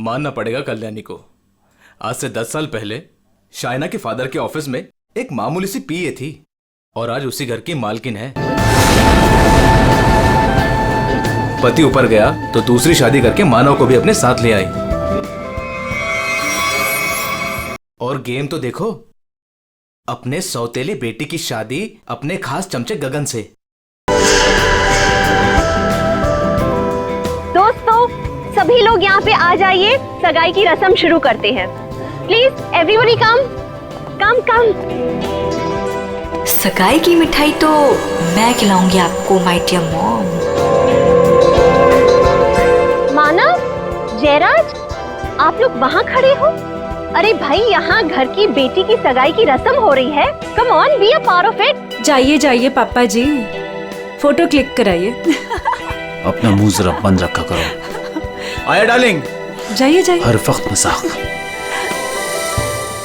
मानना पड़ेगा कल्याणी को। आज से 10 साल पहले शाइना के फादर के ऑफिस में एक मामूली सी पीए थी और आज उसी घर की मालकिन है। पति ऊपर गया तो दूसरी शादी करके मानव को भी अपने साथ ले आई। और गेम तो देखो, अपने सौतेली बेटी की शादी अपने खास चमचे गगन से। दोस्तों, सभी लोग यहाँ पे आ जाइए, सगाई की रस्म शुरू करते हैं। प्लीज एवरीबॉडी कम कम कम। सगाई की मिठाई तो मैं खिलाऊंगी आपको माय डियर मॉम। मानव, जयराज, आप लोग वहाँ खड़े हो? अरे भाई, यहाँ घर की बेटी की सगाई की रस्म हो रही है। Come on, be a part of it. जाइए जाइए पापा जी, फोटो क्लिक कराइए। अपना मुंह जरा बंद रखा करो। आया डार्लिंग, जाइए जाइए। हर वक्त मजाक।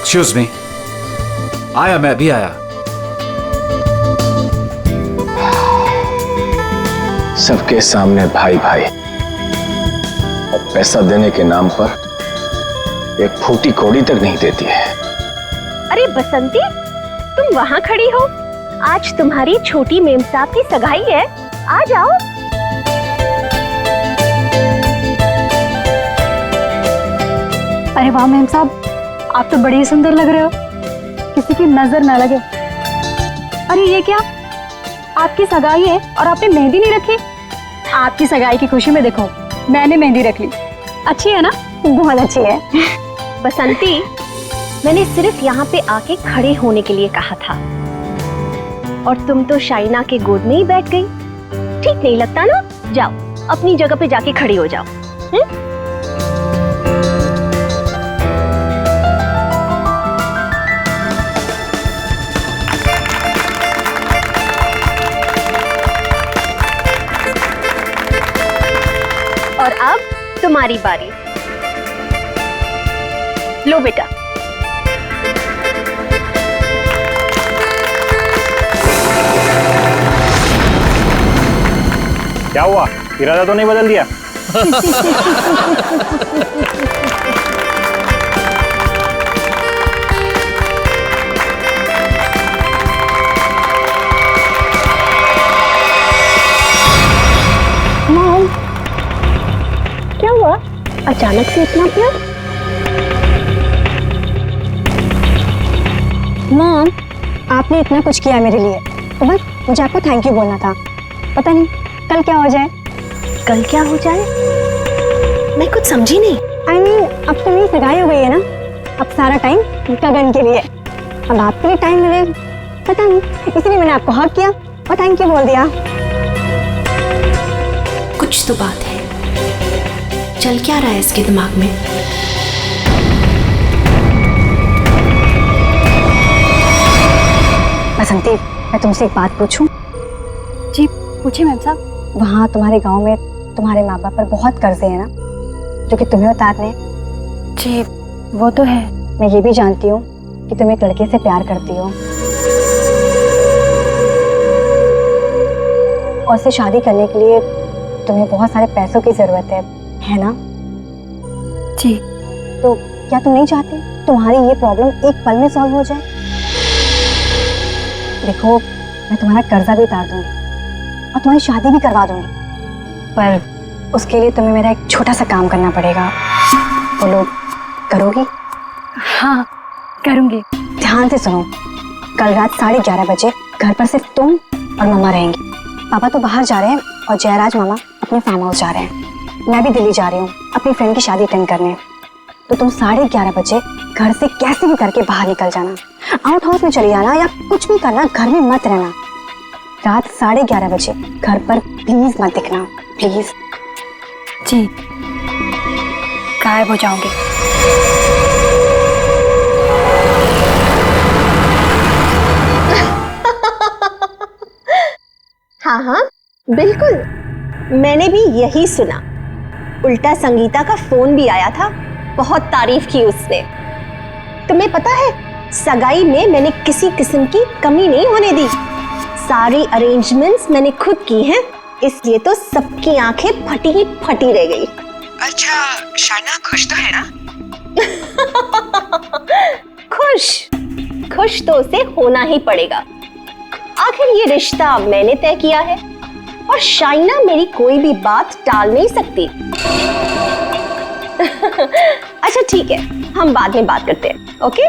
Excuse me. आया, मैं भी आया। सबके सामने भाई भाई, और पैसा देने के नाम पर एक फूटी कौड़ी तक नहीं देती है। अरे बसंती, तुम वहाँ खड़ी हो? आज तुम्हारी छोटी मेम साहब की सगाई है, आ जाओ। अरे वाह मेम साहब, आप तो बड़े ही सुंदर लग रहे हो, किसी की नजर ना लगे। अरे ये क्या, आपकी सगाई है और आपने मेहंदी नहीं रखी? आपकी सगाई की खुशी में देखो, मैंने मेहंदी रख ली। अच्छी है ना? बहुत अच्छी है। बसंती, मैंने सिर्फ यहाँ पे आके खड़े होने के लिए कहा था, और तुम तो शाइना के गोद में ही बैठ गई। ठीक नहीं लगता ना? जाओ, अपनी जगह पे जाके खड़ी हो जाओ। और अब तुम्हारी बारी। लो बेटा। क्या हुआ, इरादा तो नहीं बदल दिया? मॉम, क्या हुआ? अचानक से इतना प्यार? मॉम, आपने इतना कुछ किया मेरे लिए, तो बस मुझे आपको थैंक यू बोलना था। पता नहीं कल क्या हो जाए। कल क्या हो जाए? मैं कुछ समझी नहीं। I mean, अब तो मेरी सगाई हो गई है ना, अब सारा टाइम गगन के लिए। अब आपके लिए टाइम मिले, पता नहीं, इसलिए मैंने आपको हक किया और थैंक यू बोल दिया। कुछ तो बात है, चल क्या रहा है इसके दिमाग में? बसंती, मैं तुमसे एक बात पूछूं? जी पूछिए मैम साहब। वहाँ तुम्हारे गांव में तुम्हारे माँ बाप पर बहुत कर्जे हैं ना, जो कि तुम्हें उतारने हैं? जी वो तो है। मैं ये भी जानती हूँ कि तुम एक लड़के से प्यार करती हो और उससे शादी करने के लिए तुम्हें बहुत सारे पैसों की जरूरत है ना? जी। तो क्या तुम नहीं चाहती तुम्हारी ये प्रॉब्लम एक पल में सॉल्व हो जाए? देखो, मैं तुम्हारा कर्जा भी उतार दूंगी और तुम्हारी शादी भी करवा दूंगी, पर उसके लिए तुम्हें मेरा एक छोटा सा काम करना पड़ेगा। बोलो, करोगी? हाँ करूंगी। ध्यान से सुनो, कल रात 11:30 बजे घर पर सिर्फ तुम और मम्मा रहेंगी। पापा तो बाहर जा रहे हैं और जयराज मामा अपने फार्म हाउस जा रहे हैं। मैं भी दिल्ली जा रही हूँ अपनी फ्रेंड की शादी अटेंड करने। तो तुम 11:30 बजे घर से कैसे भी करके बाहर निकल जाना, आउट हाउस में चली जाना या कुछ भी करना, घर में मत रहना। रात 11:30 बजे घर पर प्लीज मत दिखना, प्लीज। जी, गायब हो जाओगे। हाँ हाँ बिल्कुल, मैंने भी यही सुना। उल्टा संगीता का फोन भी आया था, बहुत तारीफ की उसने। तुम्हें पता है, सगाई में मैंने किसी किस्म की कमी नहीं होने दी। सारी अरेंजमेंट्स मैंने खुद की हैं, इसलिए तो सबकी आंखें फटी ही फटी रह गई। अच्छा, शाइना खुश तो है ना? खुश खुश तो उसे होना ही पड़ेगा। आखिर ये रिश्ता मैंने तय किया है और शाइना मेरी कोई भी बात टाल नहीं सकती। अच्छा ठीक है, हम बाद में बात करते हैं। ओके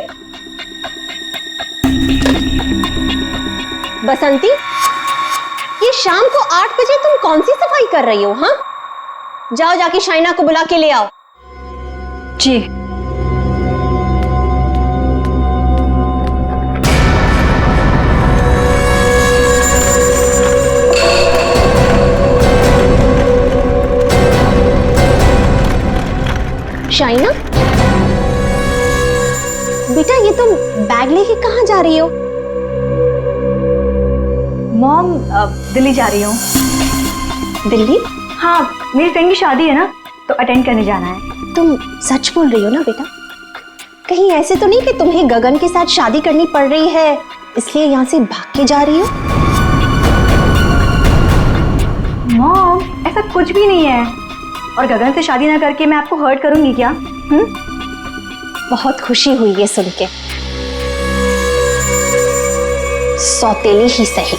बसंती, ये शाम को 8 बजे तुम कौन सी सफाई कर रही हो? हाँ, जाओ जाके शाइना को बुला के ले आओ। जी। शाइना बेटा, ये तुम बैग लेके कहाँ जा रही हो? मॉम, दिल्ली जा रही हूँ। दिल्ली? हाँ, मेरी फ्रेंड की शादी है ना, तो अटेंड करने जाना है। तुम सच बोल रही हो ना बेटा? कहीं ऐसे तो नहीं कि तुम्हें गगन के साथ शादी करनी पड़ रही है इसलिए यहाँ से भाग के जा रही हो? मॉम, ऐसा कुछ भी नहीं है। और गगन से शादी ना करके मैं आपको हर्ट करूंगी क्या? बहुत खुशी हुई ये सुन के। सौतेली ही सही,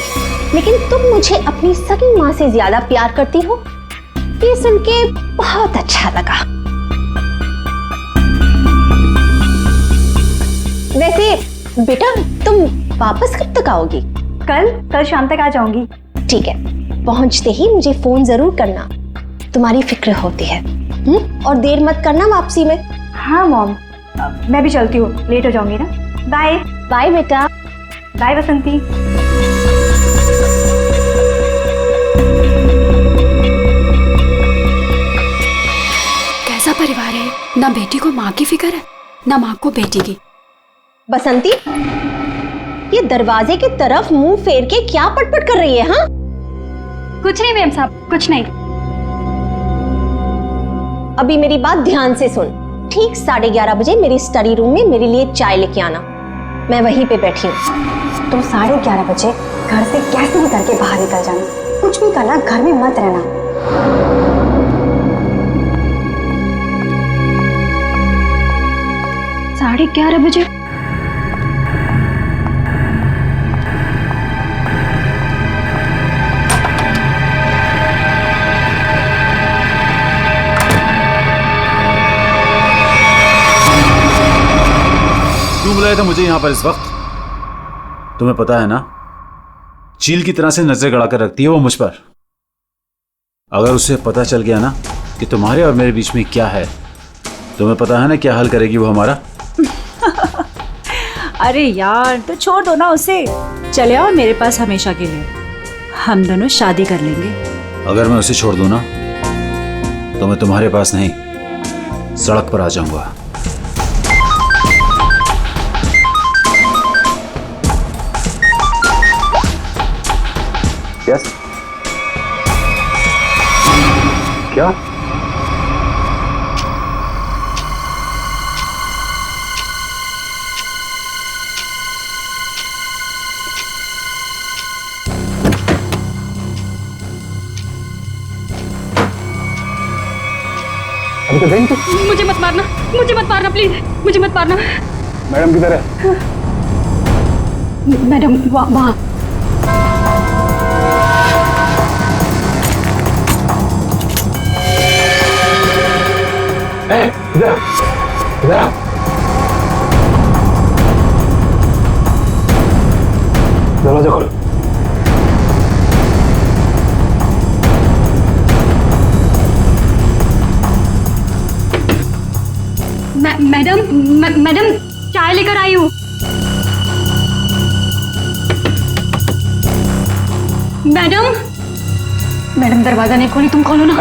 लेकिन तुम मुझे अपनी सगी माँ से ज्यादा प्यार करती हो, ये सुन के बहुत अच्छा लगा। वैसे बेटा, तुम वापस कब तक आओगी? कल शाम तक आ जाऊंगी। ठीक है, पहुंचते ही मुझे फोन जरूर करना, तुम्हारी फिक्र होती है। और देर मत करना वापसी में। हाँ मॉम, मैं भी चलती हूँ, लेट हो जाऊंगी ना। बाय। बाय बेटा। बाय बसंती। कैसा परिवार है, ना बेटी को माँ की फिक्र है ना माँ को बेटी की। बसंती, ये दरवाजे की तरफ मुंह फेर के क्या पटपट कर रही है? हाँ, कुछ नहीं मैम साहब, कुछ नहीं। अभी मेरी बात ध्यान से सुन। ठीक 11:30 बजे मेरी स्टडी रूम में मेरे लिए चाय लेके आना, मैं वहीं पे बैठी हूँ। तुम 11:30 बजे घर से कैसे भी करके बाहर निकल जाना, कुछ भी करना, घर में मत रहना। 11:30 बजे? क्यों बुलाया था मुझे यहाँ पर इस वक्त? तुम्हें पता है ना, चील की तरह से नजर गड़ा कर रखती है वो मुझ पर। अगर उसे पता चल गया ना कि तुम्हारे और मेरे बीच में क्या है, तुम्हें पता है ना क्या हाल करेगी वो हमारा। अरे यार, तो छोड़ दो ना उसे, चले आओ मेरे पास हमेशा के लिए, हम दोनों शादी कर लेंगे। अगर मैं उसे छोड़ दूं ना तो मैं तुम्हारे पास नहीं, सड़क पर आ जाऊंगा। यस, क्या? अभी तो गई थी। मुझे मत मारना, मुझे मत मारना प्लीज, मुझे मत मारना। मैडम किधर है? मैडम वहाँ। इधर इधर दरवाजा खोलो। मैडम चाय लेकर आई हूँ। मैडम दरवाजा नहीं खोली, तुम खोलो ना।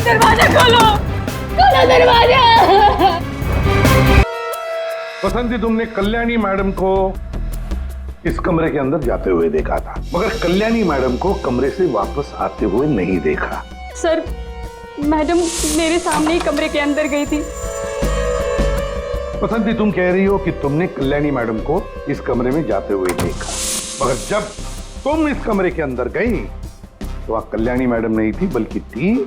दरवाजा खोलो, खोलो दरवाजा। बसंती, तुमने कल्याणी मैडम को इस कमरे के अंदर जाते हुए देखा था, मगर कल्याणी मैडम को कमरे से वापस आते हुए नहीं देखा। सर, मैडम मेरे सामने ही कमरे के अंदर गई थी। बसंती, तुम कह रही हो कि तुमने कल्याणी मैडम को इस कमरे में जाते हुए देखा, मगर जब तुम इस कमरे के अंदर गई तो वहां कल्याणी मैडम नहीं थी, बल्कि थी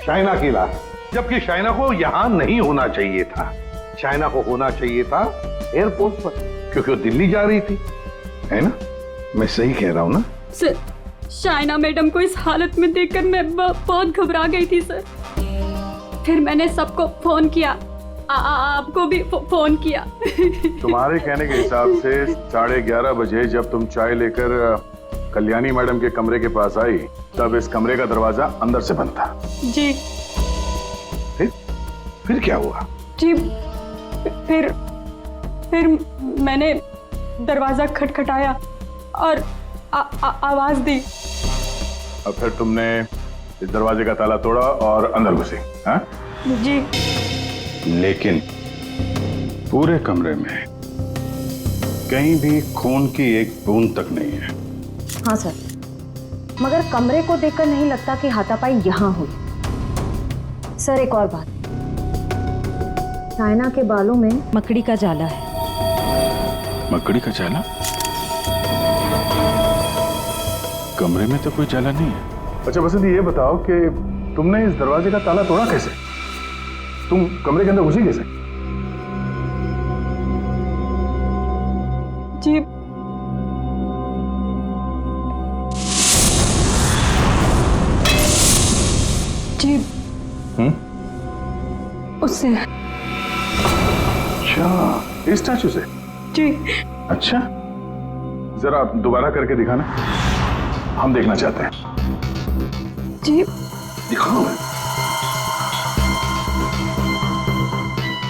शाइना की लाश। जबकि शाइना को यहां नहीं होना चाहिए था, शाइना को होना चाहिए था एयरपोर्ट पर, क्योंकि वो दिल्ली जा रही थी, है ना? मैं सही कह रहा हूं ना? सर, शाइना मैडम को इस हालत में देखकर मैं बहुत घबरा गई थी सर। फिर मैंने सबको फोन किया, आपको भी फोन किया। तुम्हारे कहने के हिसाब से 11:30 बजे जब तुम चाय लेकर कल्याणी मैडम के कमरे के पास आई, तब इस कमरे का दरवाजा अंदर से बंद था। जी। फिर क्या हुआ? जी, फिर मैंने दरवाजा खटखटाया और आवाज दी। और फिर तुमने इस दरवाजे का ताला तोड़ा और अंदर घुसे, हाँ? जी। लेकिन पूरे कमरे में कहीं भी खून की एक बूंद तक नहीं है। हाँ सर, मगर कमरे को देखकर नहीं लगता कि हाथापाई यहाँ हुई। सर, एक और बात, शाइना के बालों में मकड़ी का जाला है। मकड़ी का जाला? कमरे में तो कोई जाला नहीं है। अच्छा बसंती, ये बताओ कि तुमने इस दरवाजे का ताला तोड़ा कैसे? तुम कमरे के अंदर घुसी कैसे? जी, जी। उससे। अच्छा, इस स्टैचू से? जी। अच्छा, जरा दोबारा करके दिखाना, हम देखना चाहते हैं। जी। दिखाओ,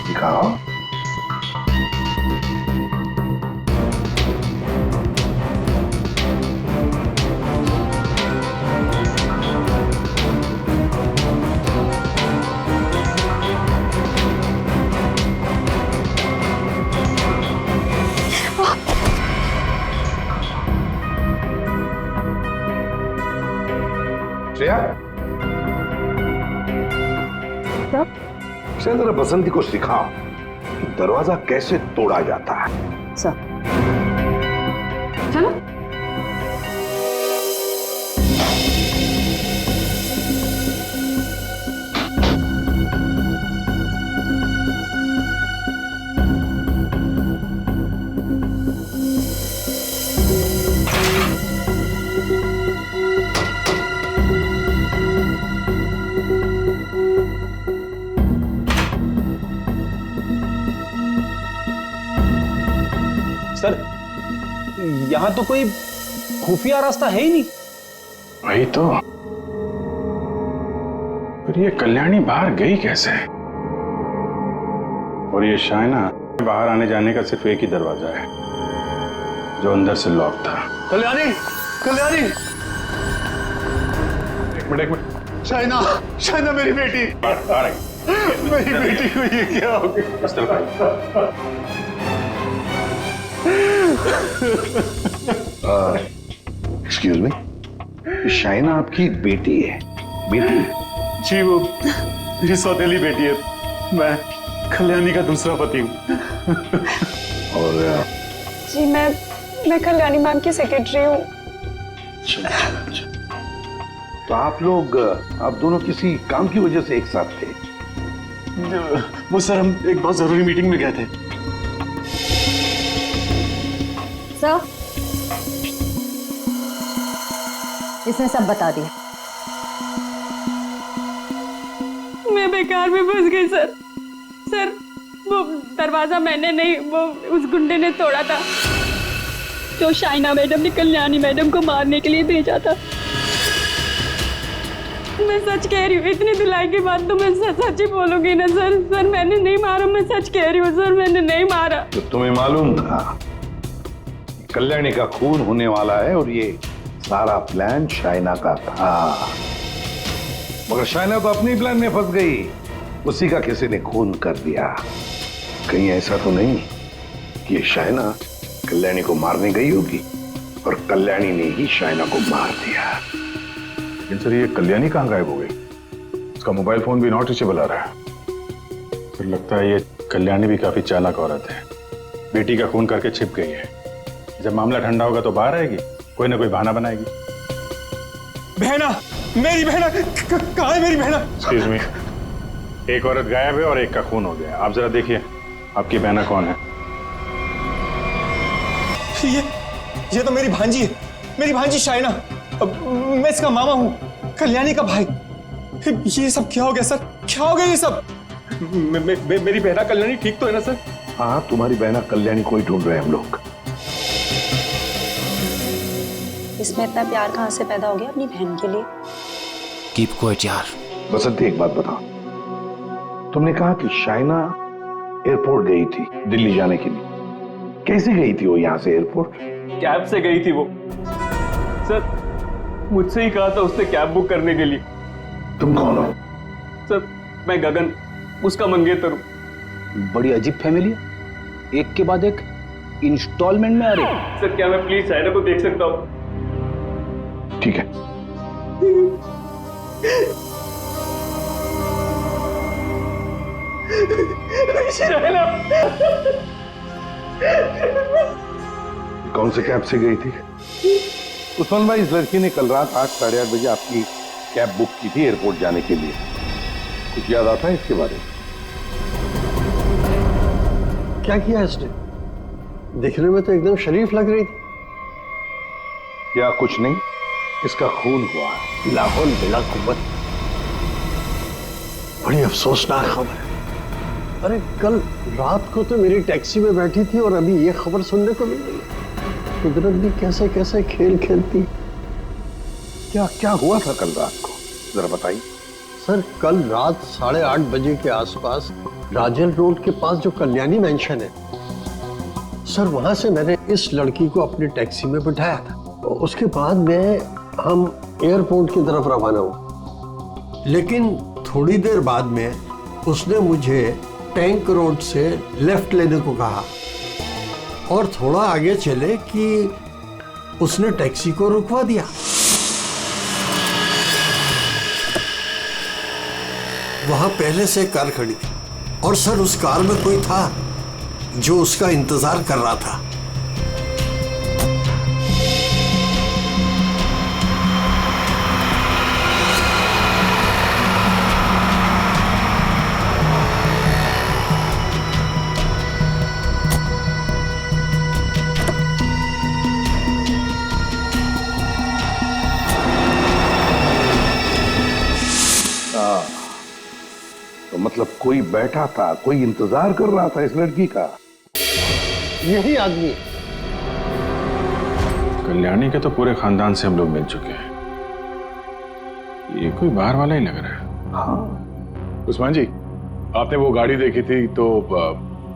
दिखाओ। श्रेया, जरा बसंती को सिखाओ कि दरवाजा कैसे तोड़ा जाता है। सर, चलो। सर, यहाँ तो कोई खुफिया रास्ता है ही नहीं। वही तो, फिर ये कल्याणी बाहर गई कैसे? और ये शाइना, बाहर आने जाने का सिर्फ एक ही दरवाजा है जो अंदर से लॉक था। कल्याणी, कल्याणी, एक मिनट। शाइना, शाइना मेरी बेटी, मेरी बेटी को ये क्या हो गया? एक्सक्यूज मी, शाइना आपकी बेटी है? बेटी? जी, वो मेरी सौतेली बेटी है। मैं कल्याणी का दूसरा पति हूँ। और जी, मैं कल्याणी मैम की सेक्रेटरी हूँ। तो आप लोग, आप दोनों किसी काम की वजह से एक साथ थे? वो सर, हम एक बहुत जरूरी मीटिंग में गए थे। सर, इसने सब बता दिया। मैं बेकार में फंस गई सर। सर, वो दरवाजा मैंने नहीं, वो उस गुंडे ने तोड़ा था जो शाइना मैडम ने कल्याणी मैडम को मारने के लिए भेजा था। मैं सच कह रही हूँ, इतनी धुलाई के बाद तो मैं सच ही बोलूंगी ना सर। सर, मैंने नहीं मारा, मैं सच कह रही हूँ सर, मैंने नहीं मारा। तो तुम्हें मालूम था कल्याणी का खून होने वाला है और ये सारा प्लान शाइना का था? मगर शाइना तो अपनी प्लान में फंस गई। उसी का किसी ने खून कर दिया। कहीं ऐसा तो नहीं कि ये शाइना कल्याणी को मारने गई होगी और कल्याणी ने ही शाइना को मार दिया। लेकिन सर ये कल्याणी कहाँ गायब हो गई? उसका मोबाइल फोन भी नॉट रीचेबल आ रहा है। फिर लगता है ये कल्याणी भी काफी चालाक औरत है, बेटी का खून करके छिप गई है। जब मामला ठंडा होगा तो बाहर आएगी, कोई ना कोई बहाना बनाएगी। बहना, मेरी बहना कहाँ है? मेरी बहना। एक्सक्यूज मी, एक औरत गायब है और एक का खून हो गया। आप जरा देखिए आपकी बहना कौन है। ये तो मेरी भांजी है, मेरी भांजी शाइना। मैं इसका मामा हूँ, कल्याणी का भाई। ये सब क्या हो गया सर? क्या हो गया ये सब? मेरी बहना कल्याणी ठीक तो है ना सर? हाँ, तुम्हारी बहना कल्याणी को ही ढूंढ रहे हैं हम लोग। इसमें इतना प्यार कहाँ से पैदा हो गया अपनी बहन के लिए? कीप क्वाइट यार। बसंती, एक बात बताओ, तुमने कहा कि शाइना एयरपोर्ट गई थी दिल्ली जाने के लिए। कैसे गई थी वो यहाँ से एयरपोर्ट? कैब से गई थी वो सर। मुझसे ही कहा था उसने कैब बुक करने के लिए। तुम कौन हो? सर मैं गगन, उसका मंगेतर हूँ। बड़ी अजीब फैमिली है, एक के बाद एक इंस्टॉलमेंट में आ रही। सर क्या मैं प्लीज शाइना को देख सकता हूँ? ठीक है। शाइना कौन से कैब से गई थी? उस्मान भाई, इस लड़की ने कल रात 8, साढ़े 8 बजे आपकी कैब बुक की थी एयरपोर्ट जाने के लिए। कुछ याद आता है इसके बारे में? क्या किया इसने? देखने में तो एकदम शरीफ लग रही थी। क्या कुछ नहीं, इसका खून हुआ। लाहौल बिला कुव्वत। बड़ी अफसोसनाक खबर है। अरे कल रात को तो मेरी टैक्सी में बैठी थी और अभी ये खबर सुनने को मिल रही है। कुदरत भी कैसे कैसे खेल खेलती। क्या क्या हुआ था कल रात को, जरा बताइए। सर कल रात 8:30 बजे के आसपास राजल रोड के पास जो कल्याणी मेंशन है सर, वहां से मैंने इस लड़की को अपनी टैक्सी में बिठाया था। उसके बाद में हम एयरपोर्ट की तरफ रवाना हुए। लेकिन थोड़ी देर बाद में उसने मुझे टैंक रोड से लेफ्ट लेने को कहा और थोड़ा आगे चले कि उसने टैक्सी को रुकवा दिया। वहां पहले से कार खड़ी थी और सर उस कार में कोई था जो उसका इंतजार कर रहा था। तो मतलब कोई बैठा था, कोई इंतजार कर रहा था इस लड़की का। यही आदमी। कल्याणी के तो पूरे खानदान से हम लोग मिल चुके हैं, ये कोई बाहर वाला ही लग रहा है। हाँ उस्मान जी, आपने वो गाड़ी देखी थी तो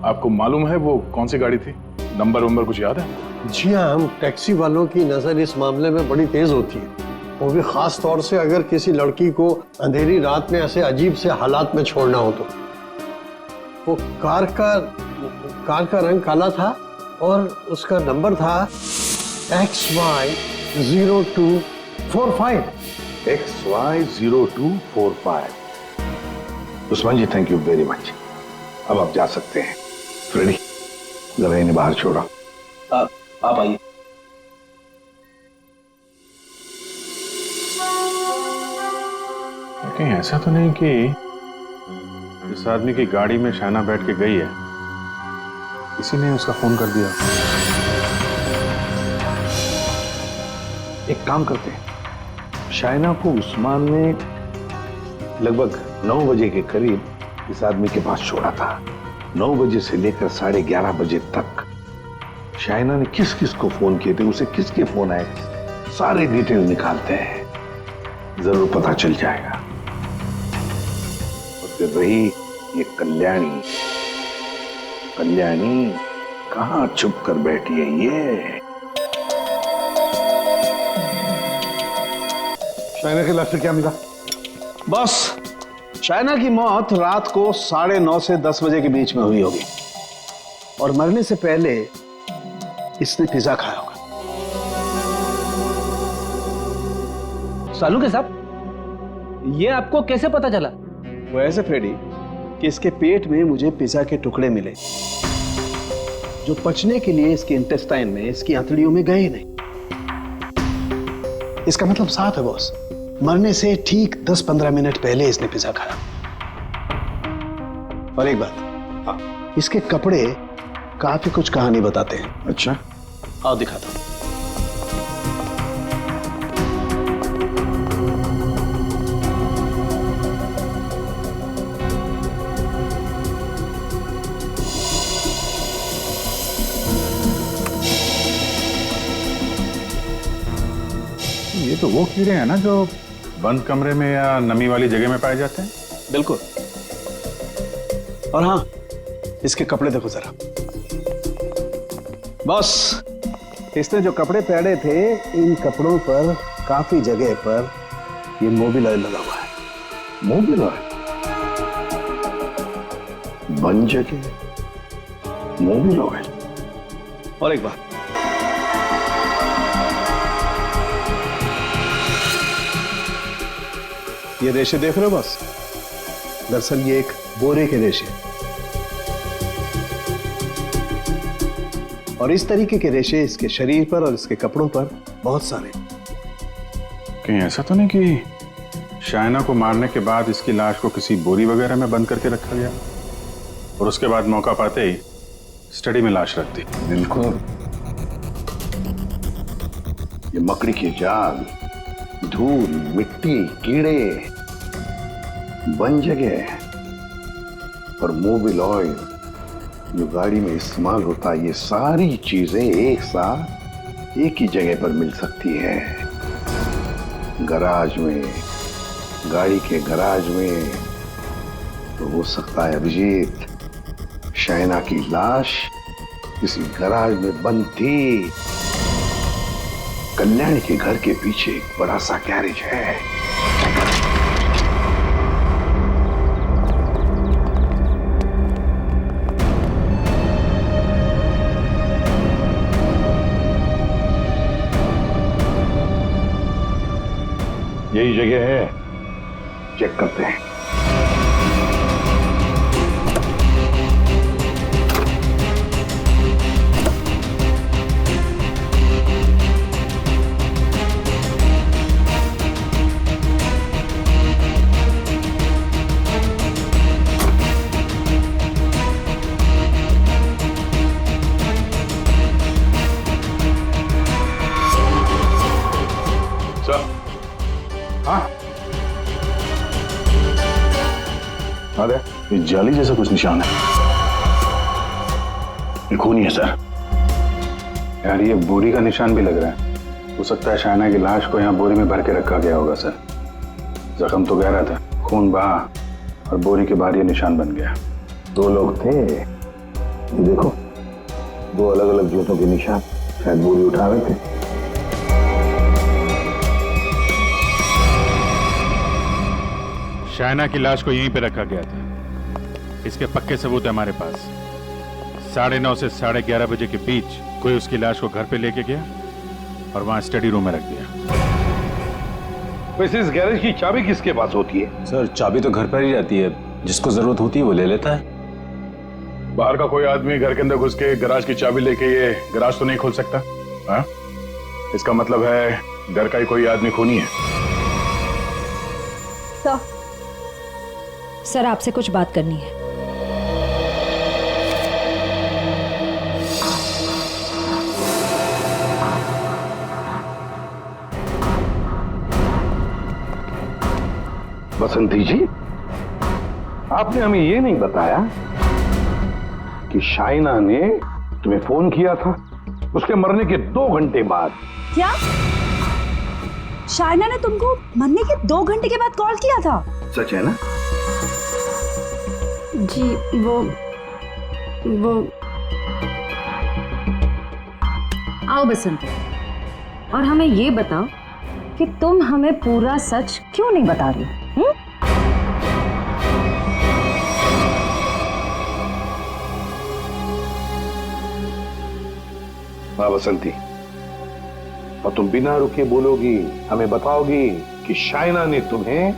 आपको मालूम है वो कौन सी गाड़ी थी? नंबर कुछ याद है? जी हाँ, हम टैक्सी वालों की नजर इस मामले में बड़ी तेज होती है, वो भी खास तौर से अगर किसी लड़की को अंधेरी रात में ऐसे अजीब से हालात में छोड़ना हो तो। वो कार का रंग काला था और उसका नंबर था XY0245। XY0245। Usman ji, thank you very much. अब आप जा सकते हैं। फ्रेडी, जरा इन्हें बाहर छोड़ो। आप आइए। कहीं ऐसा तो नहीं कि इस आदमी की गाड़ी में शाइना बैठ के गई है, इसी ने उसका फोन कर दिया? एक काम करते हैं, शाइना को उस्मान ने लगभग 9 बजे के करीब इस आदमी के पास छोड़ा था। 9 बजे से लेकर 11:30 बजे तक शाइना ने किस किस को फोन किए थे, उसे किसके फोन आए, सारे डिटेल निकालते हैं, जरूर पता चल जाएगा। और फिर रही ये कल्याणी कहां छुप कर बैठी है ये? शाइना के लाश से क्या मिला? बॉस, शाइना की मौत रात को 9:30 से 10 बजे के बीच में हुई होगी और मरने से पहले इसने पिज्जा खाया होगा। सालू के साहब, ये आपको कैसे पता चला? वो ऐसे फ्रेडी कि इसके पेट में मुझे पिज्जा के टुकड़े मिले जो पचने के लिए इसके इंटेस्टाइन में, इसकी आंतड़ियों में गए नहीं। इसका मतलब साफ है बॉस, मरने से ठीक 10-15 मिनट पहले इसने पिज्जा खाया। और एक बात, इसके कपड़े काफी कुछ कहानी बताते हैं। अच्छा, आओ दिखाता हूं। ये तो वो कीड़े हैं ना जो बंद कमरे में या नमी वाली जगह में पाए जाते हैं? बिल्कुल। और हाँ, इसके कपड़े देखो जरा। बॉस, इसने जो कपड़े पहने थे, इन कपड़ों पर काफी जगह पर ये मोबिल ऑयल लगा हुआ है। Mobil oil? बंद जगह मोबिल ऑयल? और एक बात, ये रेशे देख रहे हो बॉस? दरअसल ये एक बोरे के रेशे, और इस तरीके के रेशे इसके शरीर पर और इसके कपड़ों पर बहुत सारे। कहीं ऐसा तो नहीं कि शाइना को मारने के बाद इसकी लाश को किसी बोरी वगैरह में बंद करके रखा गया और उसके बाद मौका पाते ही स्टडी में लाश रख दी? बिल्कुल। ये मकड़ी के जाल, धूल, मिट्टी, कीड़े, बंद जगह और मोबिल ऑयल जो गाड़ी में इस्तेमाल होता है, ये सारी चीजें एक साथ एक ही जगह पर मिल सकती है। गराज में, गाड़ी के गराज में। तो हो सकता है अभिजीत, शाइना की लाश किसी गराज में बंद थी। कल्याणी के घर के पीछे एक बड़ा सा गैरेज है। यही जगह है, चेक करते हैं। अरे ये जाली जैसा कुछ निशान है। ये खून ही है सर। यार ये बोरी का निशान भी लग रहा है। हो सकता है शाइना की लाश को यहाँ बोरी में भर के रखा गया होगा सर। जख्म तो गहरा था, खून बहा और बोरी के बाहर ये निशान बन गया। 2 लोग थे, देखो 2 अलग अलग जूतों के निशान, शायद बोरी उठा रहे थे। शाइना की लाश को यहीं पे रखा गया था। इसके पक्के सबूत है हमारे पास। 9:30 से 11:30 बजे के बीच कोई उसकी लाश को घर पे लेके गया और वहां स्टडी रूम में रख दिया। वैसे इस गैरेज की चाबी किसके पास होती है? सर चाबी तो घर पर ही रहती है, जिसको जरूरत होती है वो ले लेता है। बाहर का कोई आदमी घर के अंदर घुस के गराज की चाबी लेके ये गराज तो नहीं खोल सकता। हाँ? इसका मतलब है घर का ही कोई आदमी खूनी है। सर आपसे कुछ बात करनी है। बसंती जी, आपने हमें ये नहीं बताया कि शाइना ने तुम्हें फोन किया था उसके मरने के 2 घंटे बाद। क्या शाइना ने तुमको मरने के 2 घंटे के बाद कॉल किया था? सच है ना? जी वो आओ बसंती, और हमें ये बताओ कि तुम हमें पूरा सच क्यों नहीं बता रही? हाँ बसंती, और तुम बिना रुके बोलोगी, हमें बताओगी कि शाइना ने तुम्हें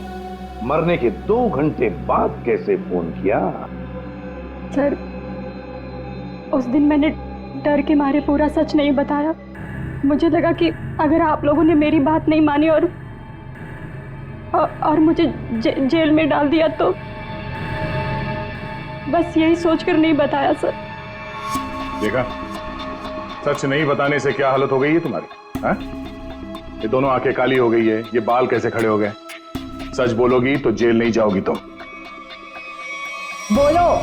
मरने के 2 घंटे बाद कैसे फोन किया? सर, उस दिन मैंने डर के मारे पूरा सच नहीं बताया। मुझे लगा कि अगर आप लोगों ने मेरी बात नहीं मानी और मुझे जेल में डाल दिया तो बस यही सोचकर नहीं बताया सर। देखा, सच नहीं बताने से क्या हालत हो गई है तुम्हारी? हाँ? ये दोनों आंखें काली हो गई है, ये बाल कैसे खड़े हो गए? सच बोलोगी तो जेल नहीं जाओगी तुम। बोलो।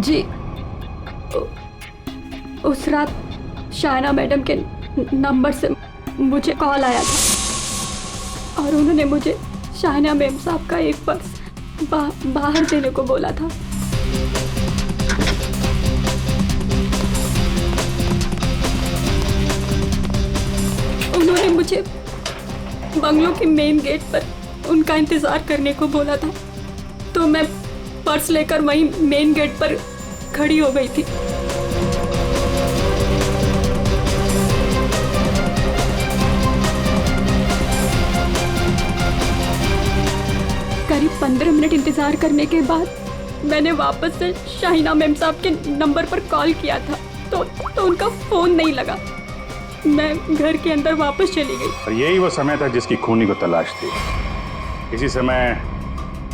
जी, उस रात शाइना मैडम के नंबर से मुझे कॉल आया था और उन्होंने मुझे शाइना मैम साहब का एक पर्स बाहर देने को बोला था। उन्होंने मुझे बंगलों के मेन गेट पर उनका इंतजार करने को बोला था, तो मैं पर्स लेकर वहीं मेन गेट पर खड़ी हो गई थी। करीब 15 मिनट इंतजार करने के बाद मैंने वापस से शाइना मैम साहब के नंबर पर कॉल किया था, तो उनका फोन नहीं लगा। मैं घर के अंदर वापस चली गई। और यही वो समय था जिसकी खूनी को तलाश थी। इसी समय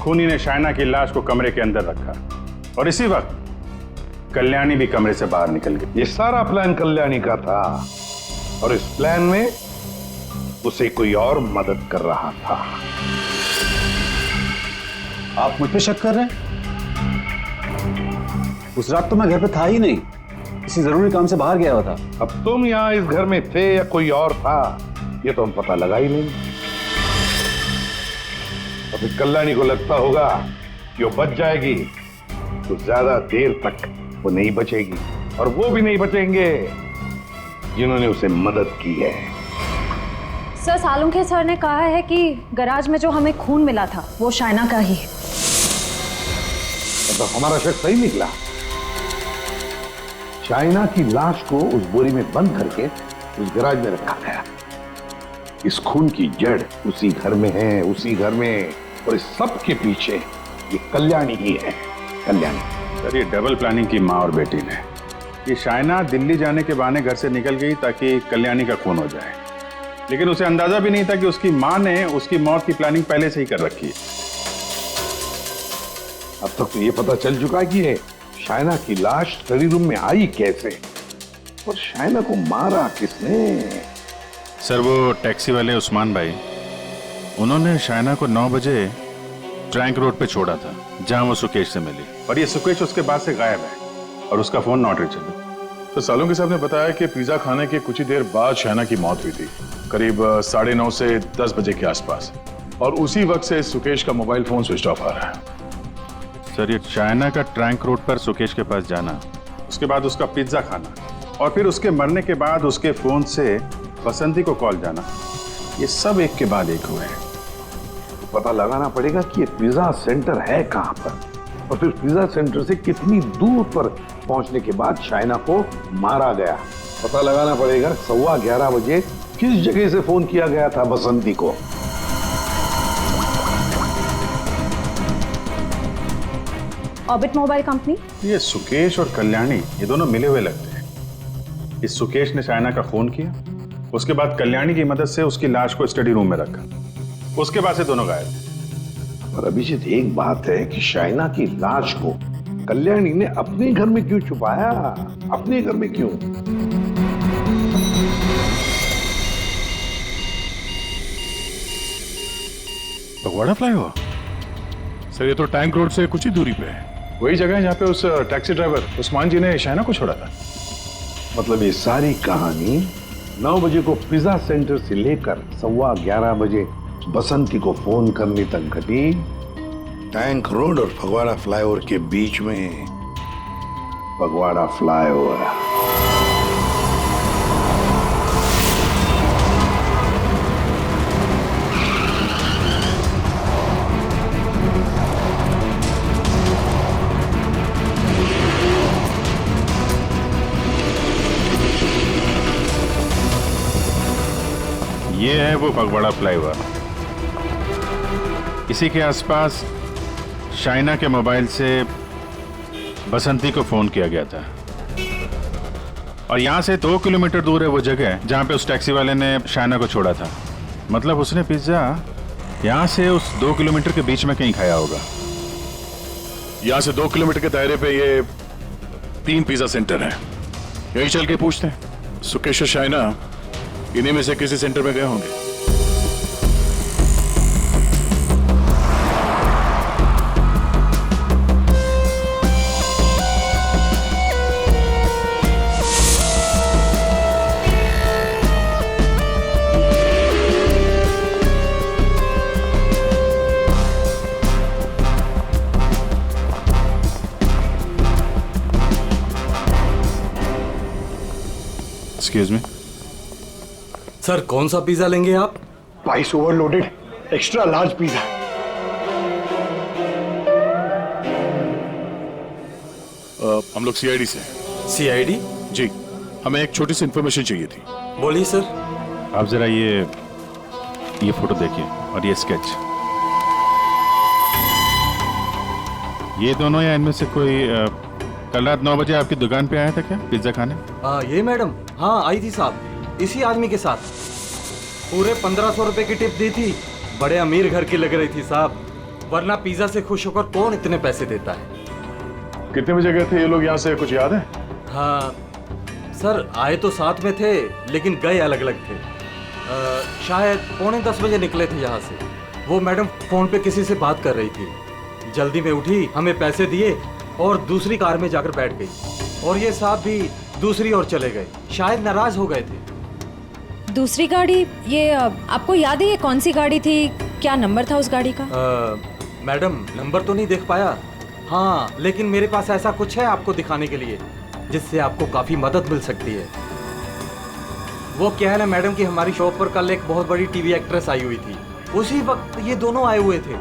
खूनी ने शाइना की लाश को कमरे के अंदर रखा और इसी वक्त कल्याणी भी कमरे से बाहर निकल गई। ये सारा प्लान कल्याणी का था और इस प्लान में उसे कोई और मदद कर रहा था। आप मुझ पे शक कर रहे हैं? उस रात तो मैं घर पे था ही नहीं, किसी जरूरी काम से बाहर गया हुआ था। अब तुम यहाँ इस घर में थे या कोई और था, ये तो हम पता लगा ही नहीं। अभी कल्याणी को लगता होगा कि वो बच जाएगी, तो ज्यादा देर तक वो नहीं बचेगी, और वो भी नहीं बचेंगे जिन्होंने उसे मदद की है। सर, सालुंखे सर ने कहा है कि गैराज में जो हमें खून मिला था वो शाइना का ही है। तो हमारा शक सही निकला। शाइना की लाश को उस बोरी में बंद करके उस गैराज में रखा गया। इस खून की जड़ उसी घर में है, उसी घर में, और इस सब के पीछे ये कल्याणी ही है। कल्याणी। सर, ये डबल प्लानिंग की माँ और बेटी ने। ये शाइना दिल्ली जाने के बहाने घर से निकल गई ताकि कल्याणी का खून हो जाए, लेकिन उसे अंदाजा भी नहीं था कि उसकी माँ ने उसकी मौत की प्लानिंग पहले से ही कर रखी है। अब तक तो ये पता चल चुका है कि ये शाइना की लाश स्टडी रूम में आई कैसे, और शाइना को मारा किसने? सर, वो टैक्सी वाले उस्मान भाई, उन्होंने शाइना को 9 बजे ट्रैंक रोड पे छोड़ा था जहां वो सुकेश से मिली, और ये सुकेश उसके बाद से गायब है और उसका फोन नॉट रीचेबल। तो सालुंखे साहब ने बताया कि पिज्जा खाने के कुछ ही देर बाद शाइना की मौत हुई थी, करीब 9:30 से 10 बजे के आसपास, और उसी वक्त से सुकेश का मोबाइल फोन स्विच ऑफ आ रहा है। सर, ये शाइना का ट्रैंक रोड पर सुकेश के पास जाना, उसके बाद उसका पिज्जा खाना, और फिर उसके मरने के बाद उसके फोन से बसंती को कॉल जाना, ये सब एक के बाद एक हुए हैं। तो पता लगाना पड़ेगा कि ये पिज्जा सेंटर है कहां पर, और फिर पिज्जा सेंटर से कितनी दूर पर पहुंचने के बाद शाइना को मारा गया। पता लगाना पड़ेगा 11:15 बजे किस जगह से फोन किया गया था बसंती को। Orbit mobile company. ये सुकेश और कल्याणी, ये दोनों मिले हुए लगते हैं। इस सुकेश ने शाइना का खून किया, उसके बाद कल्याणी की मदद से उसकी लाश को स्टडी रूम में रखा, उसके बाद से दोनों गायब। और अभिजीत, एक बात है कि शाइना की लाश को कल्याणी ने अपने घर में क्यों छुपाया? अपने घर में क्यों? भगवाड़ा फ्लाईओवर? सर, ये तो टैंक रोड से कुछ ही दूरी पे है, वही जगह है जहाँ पे उस टैक्सी ड्राइवर उस्मान जी ने शाइना को छोड़ा था। मतलब ये सारी कहानी 9 बजे को पिज्जा सेंटर से लेकर 11:15 बजे बसंती को फोन करने तक घटी टैंक रोड और फगवाड़ा फ्लाईओवर के बीच में। फगवाड़ा फ्लाईओवर। है वो फगवाड़ा फ्लाईओवर। इसी के आसपास शाइना के मोबाइल से बसंती को फोन किया गया था और यहाँ से 2 किलोमीटर दूर है वो जगह जहाँ पे उस टैक्सी वाले ने शाइना को छोड़ा था। मतलब उसने पिज्जा यहाँ से उस 2 किलोमीटर के बीच में कहीं खाया होगा। यहाँ से 2 किलोमीटर के दायरे पे ये 3 पिज्जा सेंटर हैं। यही चल के पूछते हैं। सुकेश और शाइना इन्हीं में से किसी सेंटर में गए होंगे। एक्सक्यूज मी सर, कौन सा पिज्जा लेंगे आप? Price overloaded extra large pizza. हम लोग सीआईडी से। सीआईडी? जी, हमें एक छोटी सी इंफॉर्मेशन चाहिए थी। बोलिए सर। आप जरा ये फोटो देखिए और ये स्केच। ये दोनों या इनमें से कोई कल रात 9 बजे आपकी दुकान पे आया था क्या पिज्जा खाने? ये मैडम, हाँ आई थी साहब, इसी आदमी के साथ। पूरे 1500 रुपए की टिप दी थी। बड़े अमीर घर की लग रही थी साहब, वरना पिज्जा से खुश होकर कौन इतने पैसे देता है। कितने बजे गए थे ये लोग यहाँ से, कुछ याद है? हाँ सर, आए तो साथ में थे लेकिन गए अलग अलग थे। शायद 9:45 बजे निकले थे यहाँ से। वो मैडम फोन पे किसी से बात कर रही थी, जल्दी में उठी, हमें पैसे दिए और दूसरी कार में जाकर बैठ गई। और ये साहब भी दूसरी ओर चले गए, शायद नाराज हो गए थे। दूसरी गाड़ी, ये आपको याद है ये कौन सी गाड़ी थी? क्या नंबर था उस गाड़ी का? मैडम नंबर तो नहीं देख पाया। हाँ, लेकिन मेरे पास ऐसा कुछ है आपको दिखाने के लिए जिससे आपको काफी मदद मिल सकती है। वो क्या है ना मैडम कि हमारी शॉप पर कल एक बहुत बड़ी टीवी एक्ट्रेस आई हुई थी। उसी वक्त ये दोनों आए हुए थे।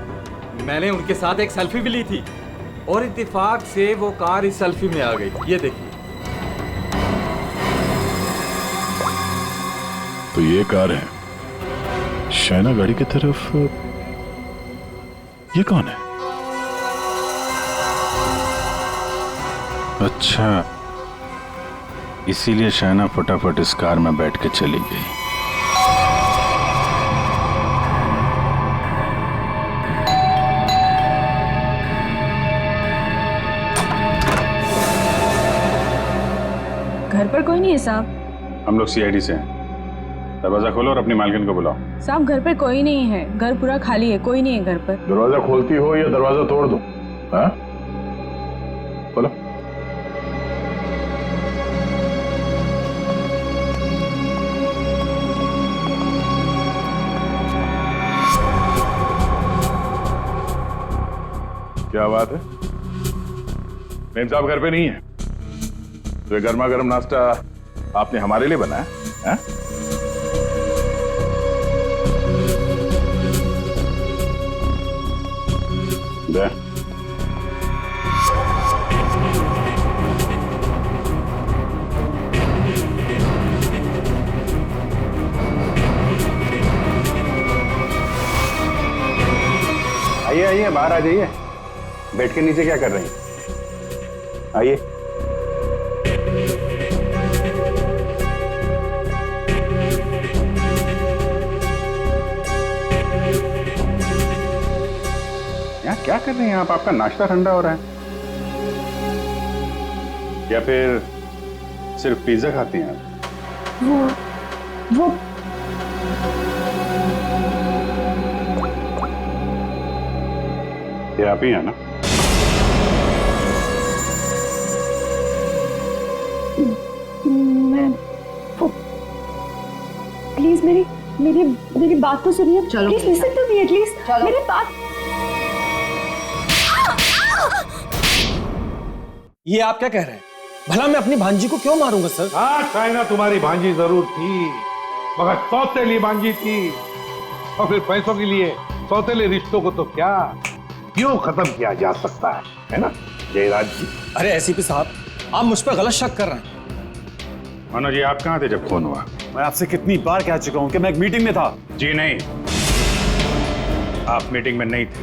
मैंने उनके साथ एक सेल्फी भी ली थी और इत्तेफाक से वो कार इस सेल्फी में आ गई। ये देखिए। तो ये कार है शाइना गाड़ी की तरफ। ये कौन है? अच्छा, इसीलिए शाइना फटाफट इस कार में बैठ के चली गई। घर पर कोई नहीं है साहब। हम लोग सीआईडी से हैं। दरवाजा खोलो और अपनी मालकिन को बुलाओ। साहब घर पे कोई नहीं है, घर पूरा खाली है, कोई नहीं है घर पर। दरवाजा खोलती हो या दरवाजा तोड़ दो? हाँ, खोलो। क्या बात है, मेम साहब घर पे नहीं है? तो ये गर्मा गर्म नाश्ता आपने हमारे लिए बनाया है? दे। आइए आइए, बाहर आ जाइए। बैठ के नीचे क्या कर रही हैं? आइए। यहाँ क्या कर रही हैं आप? आपका नाश्ता ठंडा हो रहा है या फिर सिर्फ पिज्जा खाती हैं आप? वो ये आप ही हैं ना? मैं प्लीज मेरी बात तो सुनिए। चलो please listen to me at least. मेरी बात। ये आप क्या कह रहे हैं? भला मैं अपनी भांजी को क्यों मारूंगा सर? हाँ, शाइना तुम्हारी भांजी जरूर थी, मगर सौतेली भांजी थी। और फिर पैसों के लिए सौतेले रिश्तों को तो क्या क्यों खत्म किया जा सकता है ना जयराज जी? अरे एसीपी साहब, आप मुझ पर गलत शक कर रहे हैं। मनोज जी, आप कहाँ थे जब फोन हुआ? मैं आपसे कितनी बार कह चुका हूं कि मैं एक मीटिंग में था। जी नहीं, आप मीटिंग में नहीं थे,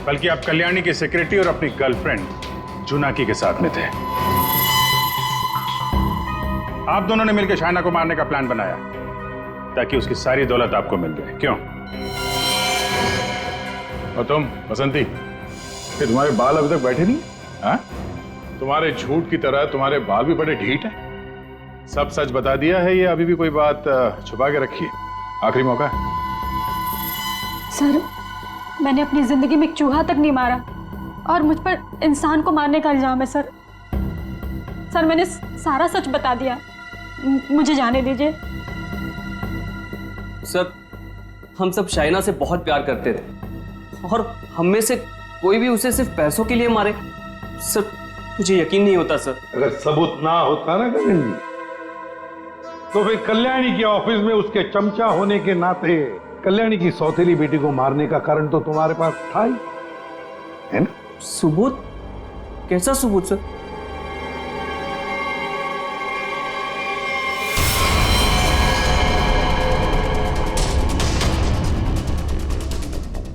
बल्कि आप कल्याणी की सेक्रेटरी और अपनी गर्लफ्रेंड जुनाकी के साथ में थे। आप दोनों ने मिलकर शाइना को मारने का प्लान बनाया ताकि उसकी सारी दौलत आपको मिल जाए। क्यों? और तुम बसंती, कि तुम्हारे बाल अभी तक बैठे नहीं? हाँ? तुम्हारे झूठ की तरह तुम्हारे बाल भी बड़े ढीठ हैं। सब सच बता दिया है, ये अभी भी कोई बात छुपा के रखी है? आखिरी मौका है। सर, मैंने अपनी जिंदगी में एक चूहा तक नहीं मारा और मुझ पर इंसान को मारने का इल्जाम है सर। सर, मैंने सारा सच बता दिया, मुझे जाने दीजिए। सर, हम सब शाइना से बहुत प्यार करते थे और हम में से कोई भी उसे सिर्फ पैसों के लिए मारे। सर, मुझे यकीन नहीं होता सर। अगर सबूत ना होता ना गगन जी, तो फिर कल्याणी के ऑफिस में उसके चमचा होने के नाते कल्याणी की सौतेली बेटी को मारने का कारण तो तुम्हारे पास था ही, है ना? सबूत? कैसा सबूत सर?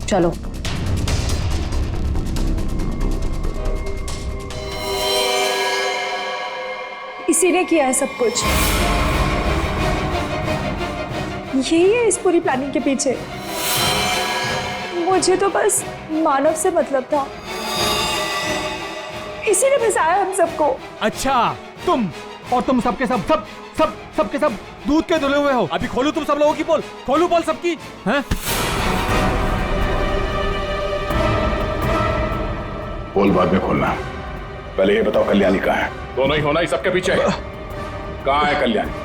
चलो। इसी ने किया है सब कुछ। यही है इस पूरी प्लानिंग के पीछे। मुझे तो बस मानव से मतलब था, इसी ने फंसाया हम सबको। अच्छा, तुम और तुम सबके सबके सब दूध के धुले हुए हो। अभी खोलू तुम सब लोगों की पोल, खोलू पोल सबकी, हैं? पोल बाद में खोलना, पहले ये बताओ कल्याणी कहाँ है? दोनों ही होना ही सबके पीछे है। कहाँ है कल्याणी?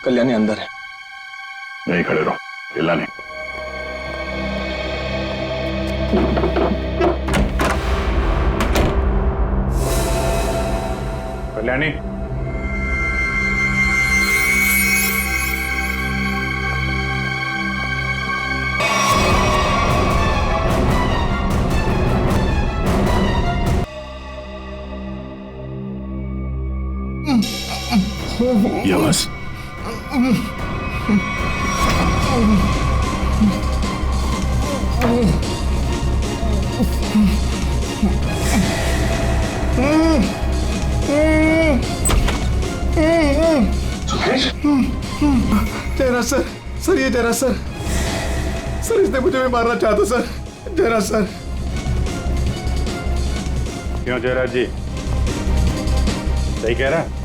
कल्याणी अंदर है। नहीं खड़े रहो, हिलना नहीं। कल्याणी, ये आवाज तेरा सर, सर ये तेरा सर, सर इसने मुझे भी मारना चाहता सर, तेरा सर। क्यों जयराज जी, सही कह रहा है?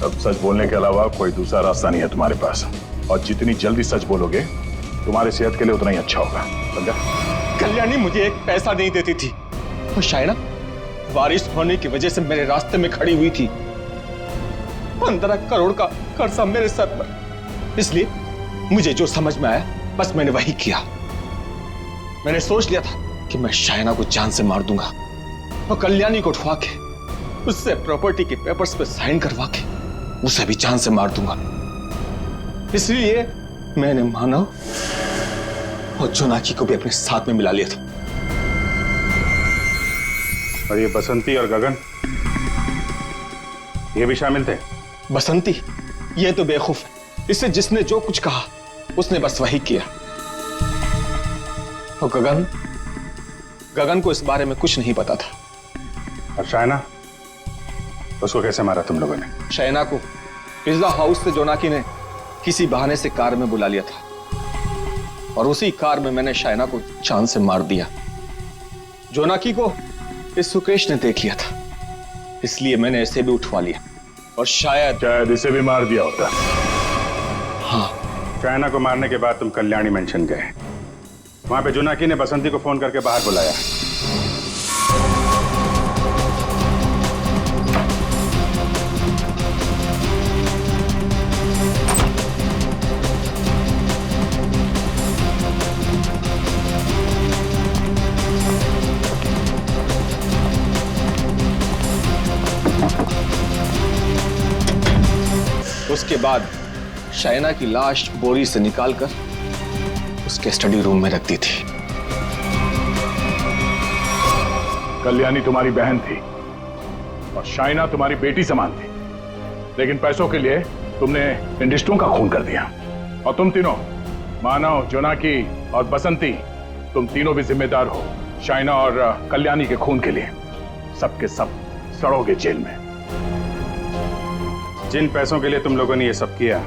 अब सच बोलने के अलावा कोई दूसरा रास्ता नहीं है तुम्हारे पास, और जितनी जल्दी सच बोलोगे तुम्हारी सेहत के लिए उतना ही अच्छा होगा, समझा? कल्याणी मुझे एक पैसा नहीं देती थी और शाइना बारिश होने की वजह से मेरे रास्ते में खड़ी हुई थी। 15 करोड़ का कर्जा मेरे सर पर, इसलिए मुझे जो समझ में आया बस मैंने वही किया। मैंने सोच लिया था कि मैं शाइना को जान से मार दूंगा और कल्याणी को उठवा के उससे प्रॉपर्टी के पेपर्स पे साइन करवा के उसे भी जान से मार दूंगा। इसलिए मैंने मानव और जुनाकी को भी अपने साथ में मिला लिया था। और ये बसंती और गगन, ये भी शामिल थे? बसंती ये तो बेवकूफ है, इससे जिसने जो कुछ कहा उसने बस वही किया। और गगन को इस बारे में कुछ नहीं पता था। और शाइना, उसको कैसे मारा तुम लोगों ने? शाइना को पिज्जा हाउस से जोनाकी ने किसी बहाने से कार में बुला लिया था और उसी कार में मैंने शाइना को चांद से मार दिया। जोनाकी को इस सुकेश ने देख लिया था, इसलिए मैंने इसे भी उठवा लिया और शायद इसे भी मार दिया होता। हाँ। शाइना को मारने के बाद तुम कल्याणी मेंशन गए, वहां पे जोनाकी ने बसंती को फोन करके बाहर बुलाया। उसके बाद शाइना की लाश बोरी से निकालकर उसके स्टडी रूम में रख दी थी। कल्याणी तुम्हारी बहन थी और शाइना तुम्हारी बेटी समान थी, लेकिन पैसों के लिए तुमने इन रिश्तों का खून कर दिया। और तुम तीनों, मानव, जोनाकी और बसंती, तुम तीनों भी जिम्मेदार हो शाइना और कल्याणी के खून के लिए। सबके सब सड़ोगे जेल में। जिन पैसों के लिए तुम लोगों ने ये सब किया,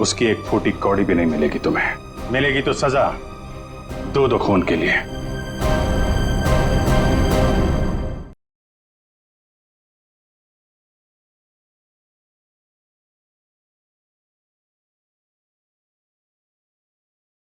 उसकी एक फूटी कौड़ी भी नहीं मिलेगी तुम्हें। मिलेगी तो सजा दो खून के लिए।